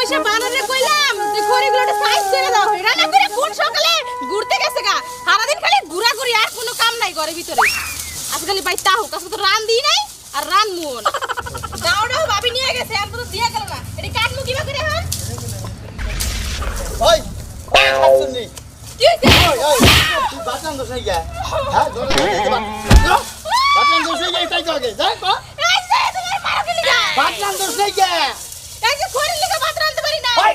পয়সা বানারে কইলাম যে খড়িগুলোটা সাইজ করে দাও রান্না করে কোন সকালে ঘুরতে গেছে গা সারাদিন খালি ঘুরাঘুরি আর কোনো কাম নাই ঘরের ভিতরে আজকাল ভাই তাও কাছে তো রান দিই নাই আর রান মন দাওড়াও ভাবি নিয়ে গেছে আর তো দিয়া গেল না এটা কাটমু কিবা করে হ্যাঁ ওই ওই খাচ্ছনি কি হইছে ওই তুই বাঁচান দোষ হই গা হ্যাঁ জোরে বাঁচান দোষ হই গা এটাই তো আগে যা কো এই যে তোমার মারা গেলি গা বাঁচান দোষ হই গা এই যে খড়ি লিখে ভাত রাঁধতে পারি না ওই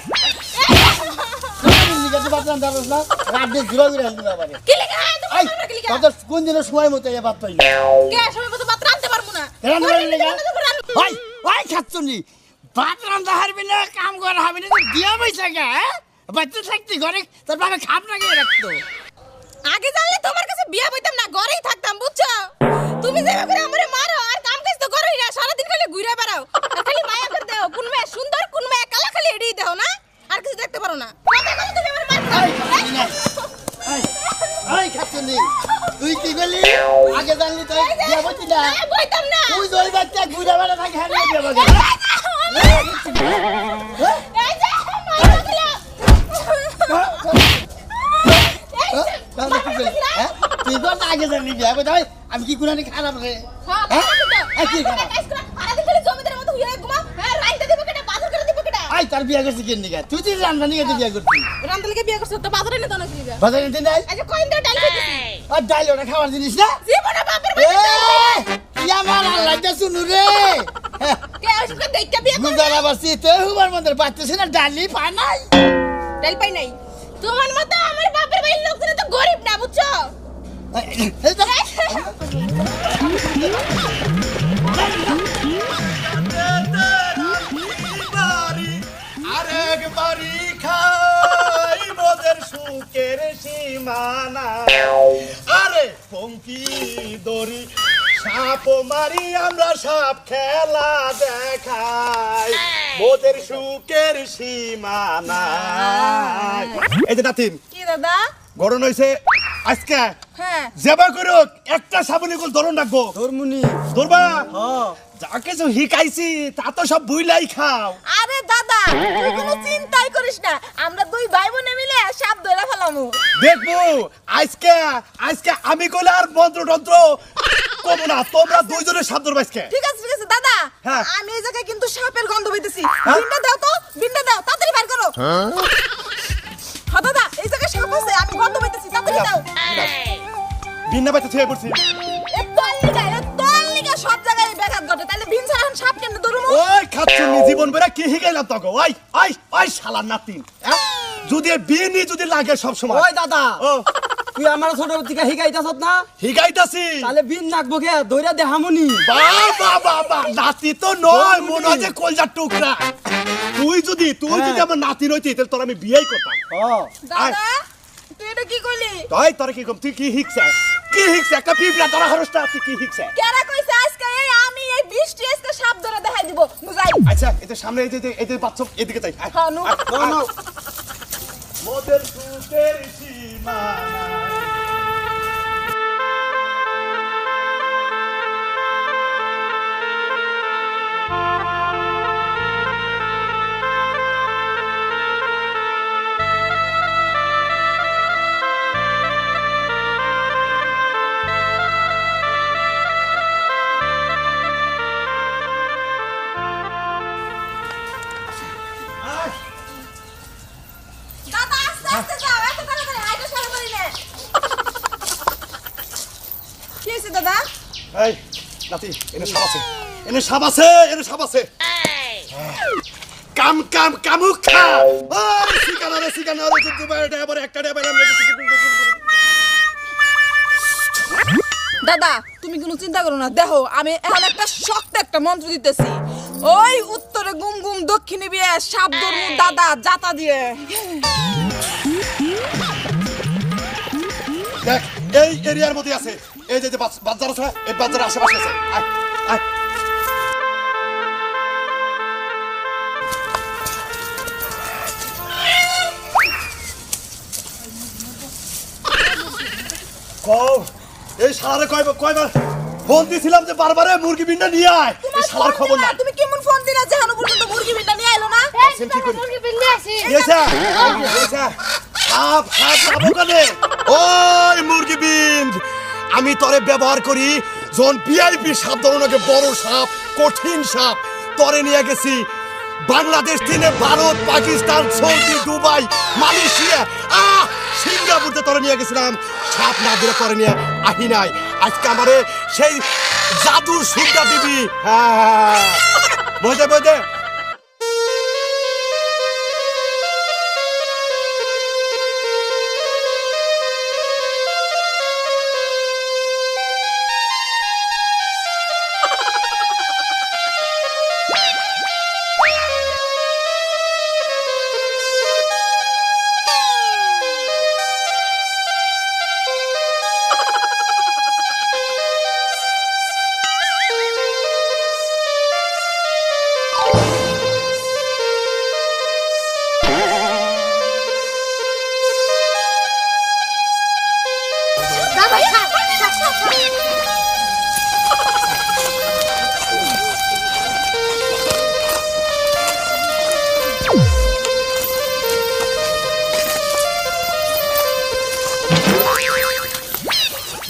নিকে তো বাঁচান দারস না রাত দিয়ে ঘুরা ঘুরা হেলতে না পারে কি লিখে হ্যাঁ তোমার এই মারা গেলি গা কত কোন দিন সময় মতো এ বাত পাই কে সময় মতো ভাত রাঁধতে পারবো না রান্না করে লাগা ওই ওই খাচ্ছনি ভাত রান্না হারবি না কাম করা হবে না দিয়া পয়সা গা বাচ্চা থাকতি ঘরে তোর বাবা খাপ না গিয়ে রাখতো আগে জানলে তোমার কাছে বিয়া বইতাম না ঘরেই থাকতাম বুঝছো তুমি যেভাবে করে আমারে মারো আর কাম কাজ তো করোই না সারা দিন খালি ঘুরে বেড়াও আর খালি মায়া করে দাও কোন মেয়ে সুন্দর কোন মেয়ে কালা খালি এড়িয়ে দাও না আর কিছু দেখতে পারো না কথা বলো তুমি আমার মার ওই খাচ্ছনি তুই কি বলি আগে জানলি তুই দিয়া বইতি না বইতাম না তুই জয় বাচ্চা ঘুরে বেড়া থাকি হারিয়ে দিয়া বগে এই যে মারা গেল তুই তো আগে জানলি বিয়া বই তাই আমি কি গুনানি খারাপ রে হ্যাঁ কি খারাপ সারা দিন খালি জমিদারের মতো ঘুরে ঘুমা হ্যাঁ রাইতে দিব কেটে বাজার করে দিব কেটে আই তার বিয়া করছিস কেন নিগা তুই তুই রান্না নিগা তুই বিয়া করছিস রান্দালিকে বিয়ে করছ তো বাজারে নিতে না কি বাজারে নিতে নাই আচ্ছা কইন দে ডাল খাইতেছি আর ডাইল ওটা খাওয়ার জিনিস না জীবনে বাপের এ কি আমার আল্লাহ যা শুনু রে কে আসবে দেখটা বিয়ে করবে গুজারা বাসি তো হুবার মধ্যে বাচ্চাছে না ডালি পায় নাই ডাল পাই নাই তোমার মতো আমার বাপের বাড়ির লোকজন তো গরিব না বুঝছো এই তো আরেক বাড়ি খাই মোদের সুখের সীমানা আরে পঙ্কি দড়ি সাপ মারি আমরা সাপ খেলা দেখাই মোদের সুখের সীমানা এই যে নাতিন কি দাদা গরম হয়েছে আজকে হ্যাঁ যেবা করুক একটা সাবুনি গুল ধরুন রাখবো তোরমুনি ধরবা হ্যাঁ যা কিছু হিকাইছি তা তো সব বুইলাই খাও আরে দাদা তুই কোনো চিন্তাই করিস না আমরা দুই ভাই বোনে মিলে সাপ ধরে ফেলামু দেখবো আজকে আজকে আমি কইলে আর মন্ত্র তন্ত্র কমু না তোমরা দুইজনের সাপ ধরবা আজকে ঠিক আছে দাদা হ্যাঁ। আমি এই জায়গায় কিন্তু সাপের গন্ধ পাইতেছি হ্যাঁ? বিনটা দাও তো বিনটা দাও তাড়াতাড়ি বের করো হ্যাঁ দাদা এই জায়গায় সাপ আছে আমি গন্ধ পাইতেছি তাড়াতাড়ি দাও ভিন্ন বাইতে ছুঁয়ে পড়ছি এ তল্লিকা সব জায়গায় ব্যাঘাত ঘটে তাহলে বিন ছাড়া এখন সাপ কেমনে ধরবো ওই খাচ্ছুনি জীবন বেড়া কি হিকাইলাম তোকে ওই ওই ওই শালার নাতিন হ্যাঁ? যদি বিনি যদি লাগে সব সময় ওই দাদা ও তুই আমার ছোট থেকে শিখাইতাছত না হিকাইতাছি তাহলে বিন নাকবো কে ধইরা দেহামুনি বাবা নাতি তো নয় মনে হয় যে কলজার টুকরা তুই যদি আমার নাতি রইতি তাহলে তোর আমি বিয়েই করতাম দাদা তুই এটা কি কইলি তাই তোর কি কম তুই কি হিকছে একটা পিঁপড়া ধরা খরচটা তুই কি হিকছে কেরা কইছে আজকে এই আমি এই বৃষ্টি আজকে সাপ ধরে দেখাই দিব বুঝাই আচ্ছা এটা সামনে এই যে বাচ্চা এদিকে যাই আয়, হ্যাঁ, নো। আয়, আয়। মোদের সুখের সীমানা দাদা আস্তে আস্তে যাও এত তাড়াতাড়ি হাইটা সারা পারি না কি হইছে দাদা এই নাতি এনে সাপ আছে কামুক খা ওই সিকানা রে দুবার ডেবার একটা ডেবার দাদা তুমি কোনো চিন্তা করো না দেখো আমি এখন একটা শক্ত একটা মন্ত্র দিতেছি ওই উত্তরে গুম গুম দক্ষিণে বিয়ে সাপ ধর্ম দাদা জাতা দিয়ে দেখ এই এরিয়ার মধ্যে আছে এই যে বাজার আছে এই বাজারের আশেপাশে আছে আয় আয় কও এই শালারে কয়বার ফোন দিছিলাম যে বারবারে মুরগি বিন্ডা নিয়ে আয় এই শালার খবর না তুমি কেমন ফোন দিলা যে হানো পর্যন্ত মুরগি বিন্ডা নিয়ে আইলো না দেখছেন কি করি সাপ যাবো কানে ওই মুরগি বিন আমি তরে ব্যবহার করি যখন ভিআইপি সাপ ধরনাকে বড় সাপ কঠিন সাপ তরে নিয়ে গেছি বাংলাদেশ থেকে Bharat Pakistan Saudi Dubai Malaysia সিঙ্গাপুরতে তরে নিয়ে গেছিলাম সাপ না দিলে তরে নিয়ে আহি নাই আজকে আমারে সেই জাদুর সুন্দর দিবি হ্যাঁ বুঝে বুঝে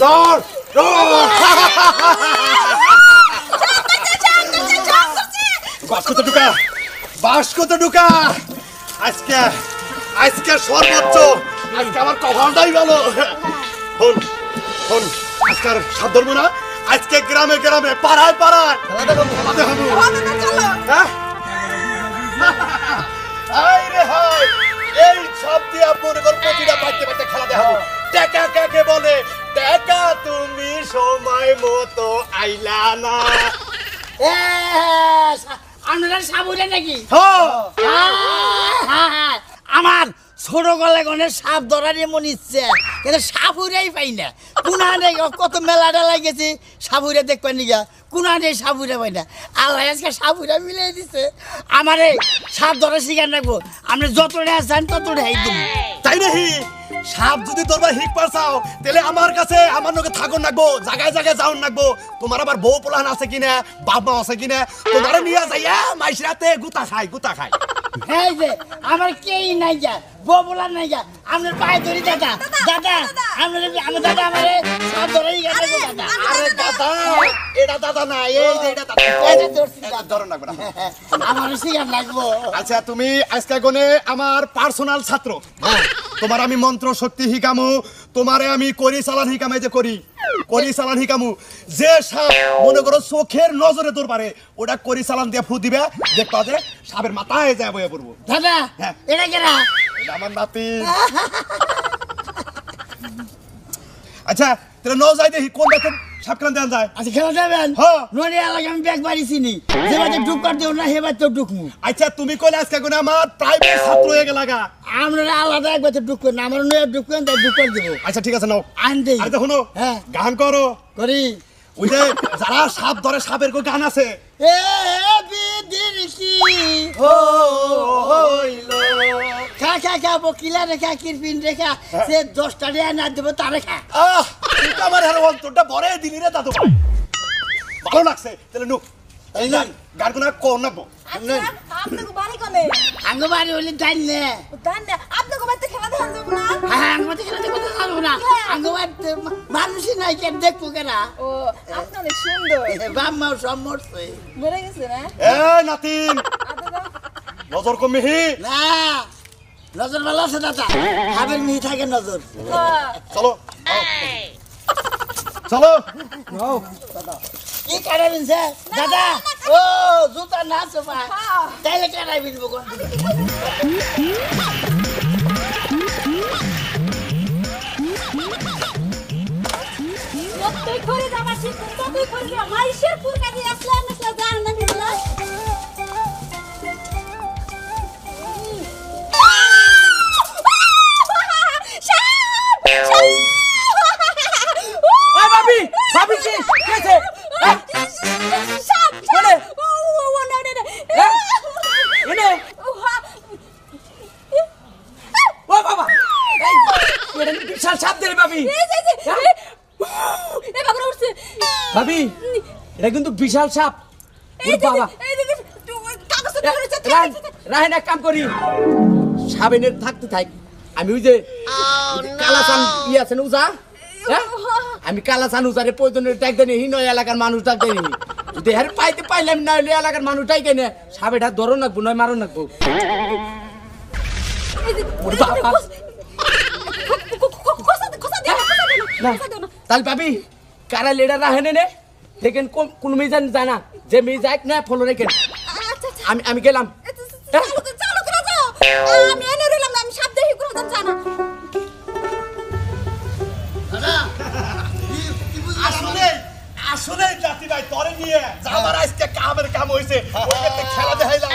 দৌড় দৌড় বাস্কতে ঢুকা বাস্কতে ঢুকা আজকে আজকে সর্বোচ্চ আজকে আমার কখনটাই ভালো হন হন আজকে আর সাপ ধরবো না আজকে গ্রামে গ্রামে পাড়ায় পাড়ায় খেলাতে হবে হ্যাঁ হাই রে হাই এই সব দিয়ে মনে কর প্রতিটা বাচ্চা বাচ্চা খেলা দেখাবো টাকা কাকে বলে টাকা তুমি সময় মতো আইলা না আপনারা সাবুরে নাকি হ্যাঁ আমার ছোট গলে গনে সাপ ধরার এমন ইচ্ছে কিন্তু সাপুরেই পাই না কুনানে কত মেলা টেলা গেছি সাপুরে দেখবেন নিগা কুনানে সাপুরে পাই না আল্লাহ আজকে সাপুরে মিলিয়ে দিচ্ছে আমারে সাপ ধরা শিকার রাখবো আপনি যতটা আছেন ততটা হাই দিব তাই নাকি সাপ যদি তোরবার হিক পারছাও তাহলে আমার কাছে আমার নকে থাকুন রাখবো জায়গায় জায়গায় যাওন রাখবো তোমার আবার বউ পোলান আছে কিনা বাপ মা আছে কিনা তোমার নিয়ে যাইয়া মাইসরাতে গুতা খায় এই যে আমার কেই নাই যা বউ বলার নাই যা আপনার পায়ে ধরি দাদা দাদা আমার দাদা আমারে সাপ ধরাই গেছে দাদা আরে দাদা এটা দাদা না এই যে এটা দাদা এটা ধরছি দাদা। ধরন লাগবে না আমার শিকার লাগবো আচ্ছা তুমি আজকে গনে আমার পার্সোনাল ছাত্র তোমার আমি মন্ত্র শক্তি হিকামু তোমারে আমি করি চালান হিকামে যে করি চালান হিকামু যে সাপ মনে করো চোখের নজরে তোর পারে ওটা করি চালান দিয়ে ফু দিবে দেখবা যে সাপের মাথায় যায় বয়ে পড়বো দাদা হ্যাঁ। এটা কেনা এটা আমার নাতি আচ্ছা তাহলে ন যাই দেখি কোন দেখেন সাপ কেন দেন যায় আচ্ছা খেলা যাবেন হ্যাঁ। নদী এলাকা আমি ব্যাগ বাড়িছি নি যে বাজে ডুব কাট দেও না হেবার তো ডুকমু আচ্ছা তুমি কইলে আজকে কোন আমার প্রাইভেট ছাত্র হয়ে গেলাগা আমরা আলাদা একবার তো ডুব না আমার নয় ডুব তাই ডুব করে দেবো আচ্ছা ঠিক আছে নাও আন দেই আরে দেখো না হ্যাঁ। গান করো করি ওই যে যারা সাপ ধরে সাপের কো গান আছে এ বিদির কি হইল খা খা খা বকিলা রেখা কিরপিন রেখা সে 10টা টাকা না দেবো তারে খা তুই তো আমার হেরো অন্তরটা ভরে দিলি রে দাদু ভাই ভালো লাগছে তাহলে নু এই গান গান কোনা কোন নাকবো আচ্ছা আপনাকে বাড়ি কোনে আঙ্গ বাড়ি হলে টাইম নে দান না আপনাকে বাড়িতে খেলা দেখান যাব না হ্যাঁ আঙ্গ বাড়ি খেলা দেখতে পারবো না আঙ্গ বাড়িতে মানুষই নাই কেন দেখবো কেনা ও আপনি অনেক সুন্দর বাপ মাও সব মরছে মরে গেছে না এ নাতিন আদা নজর কমিহি না নজর ভালো আছে দাদা হাবের মিহি থাকে নজর চলো চলো কি কাটাবেন স্যার দাদা ও জুতা না সোফা তাইলে কাটাবেন বকন তুই করে যাবা ঠিক তুই করে যা মাইশের পুর কাজে আসলে না জান না বিল্লাহ ওই ভাবি ভাবি কি কেছে কোনে এনে ও বাবা এই এটা বিশাল সাপ দে রে ভাবি ভাবি এটা কিন্তু বিশাল সাপ ও বাবা রাহেন এক কাম করি সাবেনের থাকতে থাক আমি ওই যে কালাচান ই আছে না উজা হ্যাঁ আমি কালাচান উজারে প্রয়োজনের ডাক দেনি হিন এলাকার মানুষ ডাক দেনি যদি হের পাইতে পাইলাম না হলে এলাকার মানুষ ডাক দেনে সাবেটা ধরো নাকবো নয় মারো নাকবো ওরে বাবা তাহলে ভাবি কারা লিডার রাহেন নে দেখেন কোন মিজান জানা যে মিজাক না ফলো রেখেন আমি গেলাম আমি এনে রইলাম না, আমি সাপ দেখি কোনো জানা। আসলে আসলে জাতি ভাই তোরে নিয়ে আমার আজকে কামের কাম হইছে ওইটাতে খেলা দেখাইলাম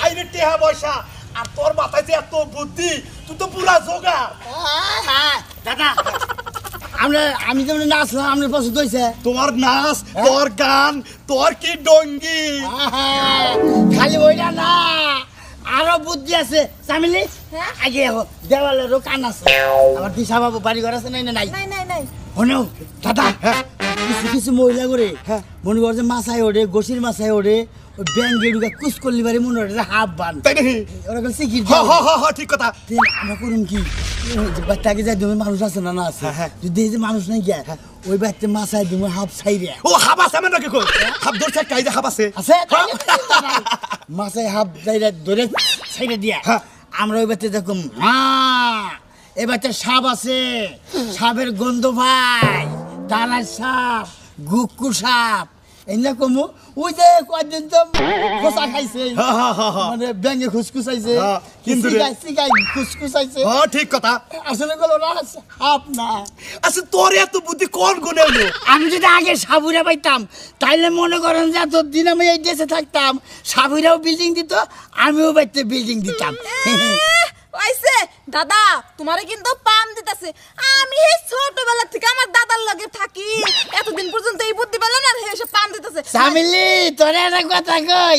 আইরে টেহা পয়সা আর তোর মাথায় যে এত বুদ্ধি তুই তো পুরা জোগা দাদা আমি যেমন নাচলাম আপনার পছন্দ হয়েছে তোমার নাচ তোর গান তোর কি ডঙ্গি খালি ওইটা না আরো বুদ্ধি আছে চামিলি আগে দেওয়ালেরও কান আছে আমার দিশা বাবু বাড়ি ঘর আছে নাই না নাই নাই নাই নাই শোনো দাদা কিছু কিছু মহিলা করে মনে কর যে মাছায় ওঠে গোসির মাছায় ওঠে ওই ব্যাঙ্গে ঢুকে কুচ করলি বাড়ি মনে ওঠে হাফ বান তাই নাকি ওরা বলে সিকির ঠিক কথা আমরা করুন কি বাচ্চাকে যাই তুমি মানুষ আছে না না আছে যদি এই যে মানুষ নাই গিয়া ওই বাচ্চা মাছায় তুমি হাফ সাইরে ও হাব আছে আমার নাকি কই হাব ধরছে কাই যে হাব আছে আছে মাছায় হাফ সাইরে ধরে সাইরে দিয়া আমরা ওই বাচ্চা দেখুন এই বাচ্চা সাপ আছে সাপের গন্ধ ভাই দানার সাপ গুক্কু সাপ এনে কমু ওই যে কয়দিন তো খোসা খাইছে মানে ব্যাঙ্গে খুসখুসাইছে কিন্তু সিগাই খুসখুসাইছে ঠিক কথা আসলে গুলো না সাপ না আচ্ছা তোর এত বুদ্ধি কোন গুণে এলো আমি যদি আগে সাবুরা পাইতাম তাইলে মনে করেন যে এতদিন আমি এই দেশে থাকতাম সাবুরাও বিল্ডিং দিত আমিও বাড়িতে বিল্ডিং দিতাম ওইছে দাদা তোমারে কিন্তু পাম দিতেছে আমি এই ছোটবেলা থেকে আমার দাদার লগে থাকি এতদিন পর্যন্ত এই বুদ্ধি পেলাম না এসে পাম দিতেছে সামিলি তোর একটা কথা কই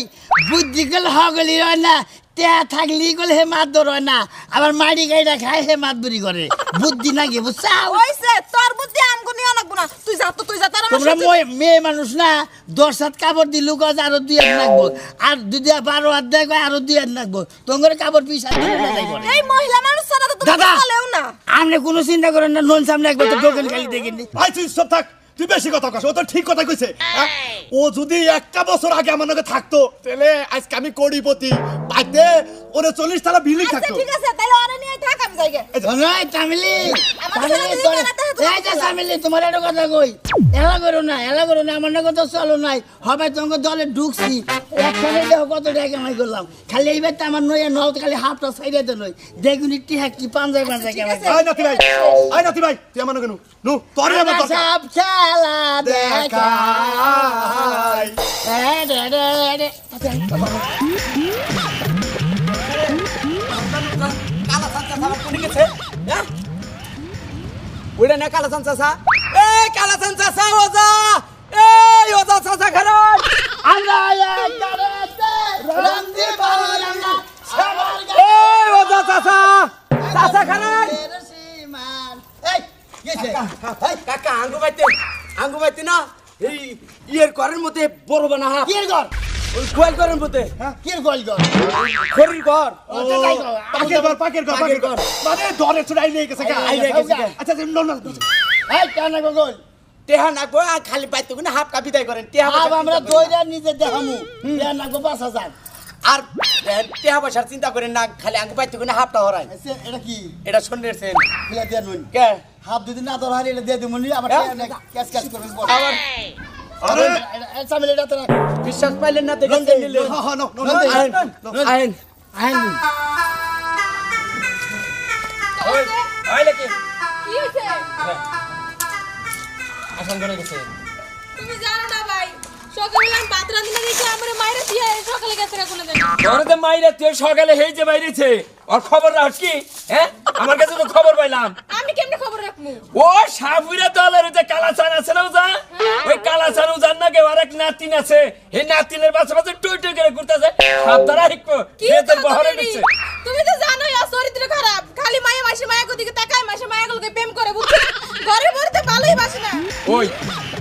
বুদ্ধি করলে হগলি হয় না তে থাকলি গেলে হে মাত ধর হয় না আবার মাড়ি গাইরা খায় হে মাত বুড়ি করে বুদ্ধি নাকি বুঝছাও ওইছে তোর বুদ্ধি আমগো নিও লাগবো না তুই যা তার আমার তোমরা মেয়ে মানুষ না 10 হাত কাপড় দিলু গজ আরো 2 হাত লাগবো আর যদি 12 হাত দেয় আরো 2 হাত লাগবো তোমার কাপড় পিছা দিলে না যাইবো এই মহিলা মানুষ ছাড়া তো তুমি দাদা বলেও না আপনি কোনো চিন্তা করেন না নন সামনে একবার তো টোকেন খালি দেখিনি ভাই তুই সব থাক তুই বেশি কথা কস ও তো ঠিক কথা কইছে ও যদি একটা বছর আগে আমার নাকি থাকতো তাহলে আজকে আমি কোটিপতি বাইতে ওরে 40 তলা বিল্ডিং আচ্ছা থাকতো ঠিক আছে তাইলে আরে নিয়ে থাক আমি যাইগে নয় তামিলি আমাকে সারা দিন জানাতে হতো। এই যে তামিলি তোমার একটা কথা কই এলা করো না আমার না কথা চলো নাই হবে তোমাকে দলে ঢুকছি একখানে দেখো কত টাকা কামাই করলাম খালি এইবার তো আমার নয় নয় খালি হাফটা সাইডে দে নয় দেখুন একটি হাকি পাঞ্জায় কামাই আয় নাতি ভাই তুই আমার কেন নু তোরে আমার দরকার সব খেলা দেখা দেখাই রে রে রে কালা চাচা আমার কোনে গেছে হ্যাঁ ওইটা না কালা চাচা এই কালা চাচা ওজা এই ওজা চাচা খারাপ আমরা করতে রন্দি পাওয়ালা সবার এই ওজা চাচা খারাপ সীমান এই গেছে কাকা আঙ্গু বাইতে না এই ইয়ের ঘরের মধ্যে বড় বানা হাফ কির ঘর ওই গোয়াল ঘরের মধ্যে কির গোল ঘর খড়ির ঘর পাকের ঘর মানে ধরে চড়াই নিয়ে গেছে আইলে গেছে গা। আচ্ছা নো এই কানা গোল টেহা নাকবো আর খালি বাইতে কোনে হাফ কা বিদায় করেন টেহা আব আমরা দইরা নিজে দেখামু দেন না গো 5000 আর টেহা পয়সার চিন্তা করেন না খালি আঙ্গু বাইতে কোনে হাফটা হরাই এটা কি এটা শোনের সেন ফিলা দেন নই কে হাফ দুদিন না ধর হারিয়ে দিয়ে দিমুনি আবার ক্যাশ ক্যাশ করবেন আবার আরে সামিল এটা তো বিশ্বাস পাইলেন না দেখেন নিলে নো আইন আইন ওই আইলে কি কি হইছে আসান করে গেছে তুমি জানো না ভাই সকালে আমি ভাত রাঁধতে দেখি আমার মায়ের দিয়ে সকালে গেছে কোন দিন ঘরেতে মাইরে তুই সকালে হেইতে বাইরেছে আর খবর রাখ কি হ্যাঁ আমার কাছে তো খবর পাইলাম আমি কেমনে খবর রাখমু ও সাপুরে দলের যে কালাচান আছে না ওজা ওই কালাচান ওজার নাকি আর এক নাতিন আছে এই নাতিনের পাশে পাশে টুই টুই করে ঘুরতেছে সাপ দ্বারা হিকবো কি সে তোর বহরে গেছে তুমি তো জানোই আর চরিত্র খারাপ খালি মায়ের দিকে তাকায় মায়ের গুলোকে প্রেম করে বুঝছো ঘরে বলতে ভালোই বাসে না ওই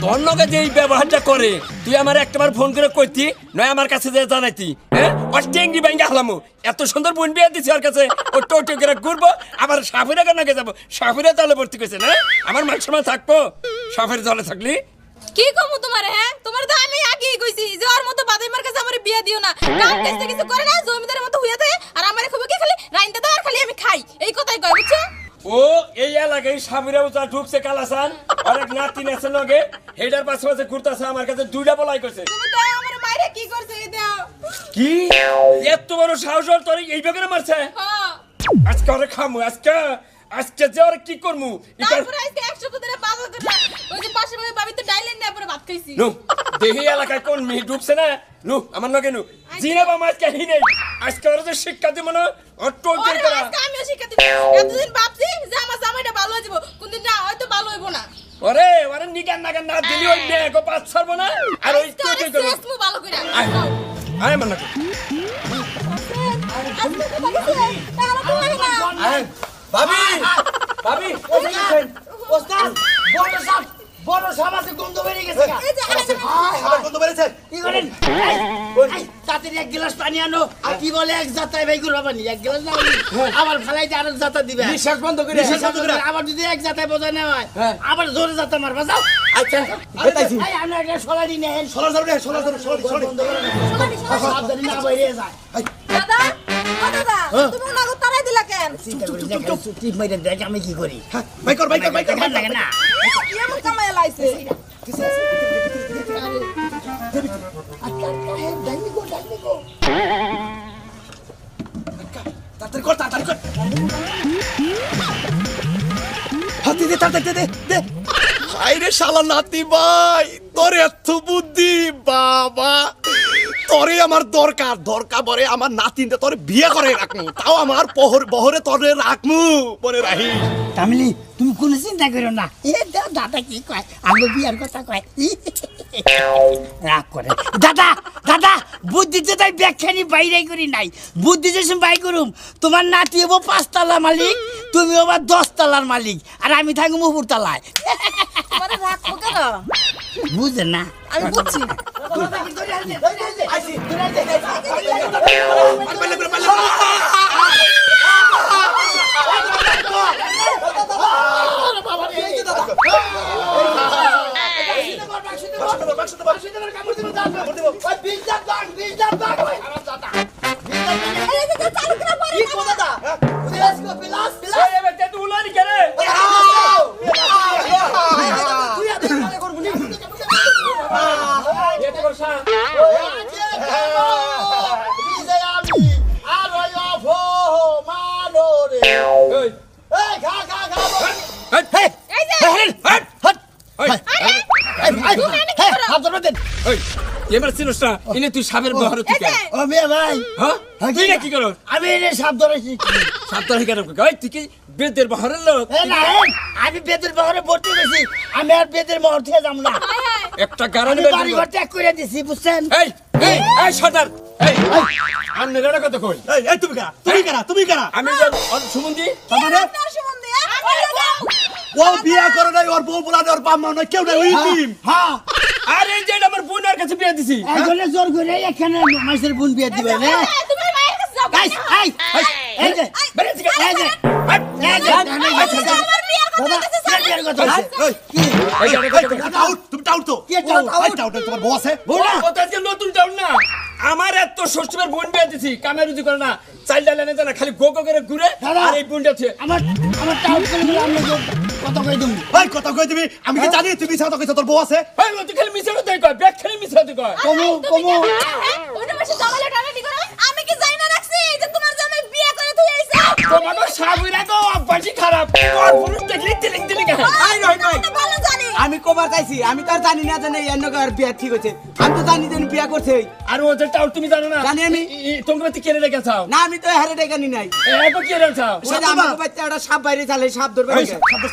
তোর লগে যে এই ব্যবহারটা করে তুই আমার একটাবার ফোন করে কইতি নয় আমার কাছে যে জানাইতি হ্যাঁ ও টেঙ্গি ব্যাঙ্গে হালামু এত সুন্দর বোন বিয়ে দিছি ওর কাছে ও টোটো করে ঘুরবো আবার সাফিরা কেন যাবো সাফিরা তাহলে ভর্তি করছে না আমার মান সম্মান থাকবো সাফির দলে থাকলি কি কমু তোমার হ্যাঁ তোমার তো আমি আগেই কইছি যে ওর মতো বাদাইমার কাছে আমার বিয়া দিও না কাম কাজ কিছু করে না জমিদারের মতো হইয়া থাকে আর আমারে খুব কি খালি রাইনতে দাও আর খালি আমি খাই এই কথাই কয় বুঝছো ও এই এলাকায় সাবিরা উচা ঢুকছে কালাসান আর এক নাতি নেছে লগে হেডার পাশে পাশে ঘুরতাছে আমার কাছে দুইটা বলাই করছে তুমি তো আমার মাইরে কি করছে এই দাও কি এত বড় সাহস ওর তোর এই বেগরে মারছে হ্যাঁ আজকে ওরে খামু আজকে যে ওরে কি করমু তারপরে আজকে 100 কুদরে বাজার করে ওই যে পাশে বাড়ি ভাবি তো ডাইলেন না পরে ভাত খাইছি নু দেহি এলাকায় কোন মেয়ে ঢুকছে না নু আমার লগে নু জিনা বাবা আজকে হি নেই আজকে ওরা যে শিক্ষা দিব না ওর টোলতে ওরে করা আজকে আমিও শিখাতে এতদিন ভাবছি যে আমার জামাইটা ভালো হয়ে যাবো কোনদিন না হয়তো ভালো হইবো না ওরে ওরে নিগান নাগান না দিলি ওই মেয়ে গো পাঁচ ছাড়বো না আর ওই টোলতে করো আজকে ভালো করে আয় আয় মান না আয় ভাবি ভাবি ওস্তাদ বড় সাপ আছে গন্ধ বেরিয়ে গেছে গা। আমার কত বেড়েছে কি করেন তাড়াতাড়ি এক গ্লাস পানি আনো আর কি বলে এক জাতায় ভাই গুলো পানি এক গ্লাস না আবার ফেলাই দিয়ে আরেক জাতা দিবে বিশ্বাস বন্ধ করে বিশ্বাস বন্ধ করে। আবার যদি এক জাতায় বোঝা না হয় আবার জোরে জাতা মারবা যাও আচ্ছা বেতাইছি এই আমরা একটা সলানি নেন সরা যাবে সরা যাবে সরি বন্ধ করে সাবধানে না বাইরে যায় দাদা ও দাদা তুমি ওনাকে তাড়াই দিলা কেন চিন্তা করি না চুপ মাইরে দেখ আমি কি করি ভাই কর ভাল লাগে না কি এমন কামাই লাইছে তাড়াতাড়ি কর হাতি দে তাড়াতাড়ি দে আইরে শালা নাতি ভাই তোর এত বুদ্ধি বাবা তোরে আমার দরকার বরে আমার নাতিনটা তোরে বিয়ে করে রাখমু তাও আমার বহরে তোরে রাখমু পরে রাহি তামিলি তুমি কোনো চিন্তা করো না এ দাদা কি কয় আগে বিয়ার কথা কয় রাগ করে দাদা বুদ্ধিতে তাই ব্যাখ্যানি বাইরে করি নাই বুদ্ধি যে বাই করুম তোমার নাতি হবো 5 তলা মালিক তুমি হবা 10 তলার মালিক আর আমি থাকবো উপর তলায় তোমারে রাখবো কেন বুঝে না আমি বুঝছি এবার চিনস না ইনে তুই সাবের বহরে তুই কেন ও মেয়ে ভাই হ্যাঁ তুই না কি করো আমি এনে সাপ ধরেছি সাবধানে কেন ওই তুই কি বেদের বহরের লোক আমি বেদের বহরে ভর্তি হয়েছি আমি আর বেদের বহর থেকে যাম না একটা গারানি আমি বাড়ি ঘর ত্যাগ করে দিছি বুঝছেন এই এই এই সর্দার এই আমি রেড়া কথা কই এই তুমি কারা আমি যে সুমন্দি মানে ও বিয়ে করে নাই ওর বউ বলা ওর বাপ মা নাই কেউ নাই ওই টিম হ্যাঁ আরে এই যে আমার বোনের কাছে বিয়ে দিছি এখানে জোর করে এখানে মাসের বোন বিয়ে দিবে না তুমি মায়ের কাছে যাও গাইস এই যে বেরে থেকে এই যে এই যে আমার বিয়ার কথা বলতেছে বিয়ের কথা আছে কি তুমি টাউট তো কে টাউট? টাউট তোমার বউ আছে ও তো আজকে নতুন টাউন না আমার এত শ্বশুরের বোন বিয়ে দিছি কামেরুজি করে না চাল ডাল এনে না খালি গো গো করে ঘুরে দাদা। আর এই বোনটা আছে আমার টাউট করে বলে আমি কত কই দিম ভাই কথা কই দিবি আমি কি জানি তুমি সাথে কইছ তোর বউ আছে এই ও তুই খালি মিছা কথা কয় ব্যাগ খালি মিছা কথা কয় কমু ওইটা মাসে জামাইলে টানাটি করে আমি কি যাই না রাখছি যে তোমার জামাই বিয়ে করে তুই আইছা তোমাকে সাবুরা গো অভ্যাসই খারাপ তোর পুরুষ দেখলি তিলিং তিলিং আই রই ভাই ভালো জানি আমি কবার চাইছি আমি তো আর জানি না জানি এর নগে আর বিয়া ঠিক হয়েছে আমি তো জানি যে বিয়া করছে আর ও যে টাউন তুমি জানো না জানি আমি। তোমাকে তুই কেনে রেখেছাও না আমি তো হারে ডেকানি নাই এবার কি রেখেছাও ওই যে আমাকে বাচ্চা একটা সাপ বাইরে চালে সাপ ধরবে এই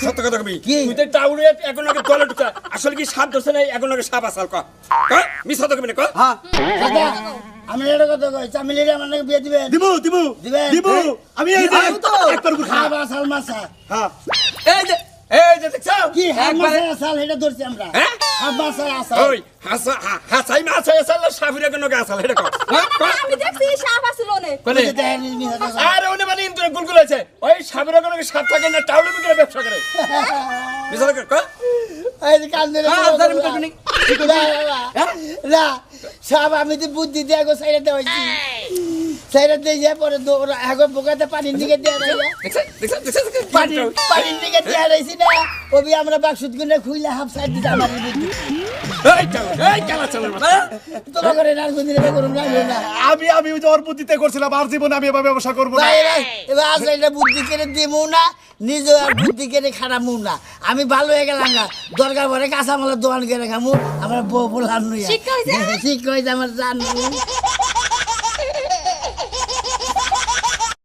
সত্য কথা কবি কি? তুই তো টাউনে এখন আগে তলে ঢুকা আসলে কি সাপ ধরছে না এখন আগে সাপ আসাল ক মিছা কথা কবি না ক হ্যাঁ দাদা আমি এটা কথা কই চামিলিরে আমার নাকি বিয়ে দিবেন দিবু দিবু দিবেন? দিবু আমি এই যে একবার খাবা সালমাসা হ্যাঁ এই যে এই যে দেখছো কি হাফ একবারে মাছের আসাল এটা ধরছি আমরা হ্যাঁ? হাফ মাছের আসাল ওই হাসাই মাছ আসাল সাফিরা কেন আসাল এটা কর আমি দেখছি সাপ আছিল অনেক কোনে বুঝে দেখেন মিথ্যা কথা। আর ওনে মানে ইন্দ্র গুলগুল আছে ওই সাফিরা কেন সাপ থাকে না টাউলে বিক্রে ব্যবসা করে বিশাল কর এই যে কান ধরে হ্যাঁ, ধরে মুখে শুনি। না সব আমি তো বুদ্ধি দিয়ে গো সাইডে দেওয়াইছি সাইডে দিয়ে যায় পরে ওরা এখন বোকাতে পানির দিকে দিয়ে দেয় পানির দিকে দিয়ে রয়েছি না ওবি আমরা বাক্সুত গুনে খুইলে হাফ সাইড দিতে আমার বুদ্ধি এই খেলা চলে তোমার করে না গুনি রে করুম না না আমি ওই যে ওর বুদ্ধিতে করছিলাম আর জীবনে আমি এভাবে ব্যবসা করবো না ভাই ভাই এবার আসলে এটা বুদ্ধি করে দিমু না নিজে আর বুদ্ধি করে খারাপমু না আমি ভালো হয়ে গেলাম না দরকার পরে কাঁচামালের দোকান করে খামু আমার বউ বললাম নইয়া শিক্ষা হইছে? শিক্ষা হয়েছে আমার জান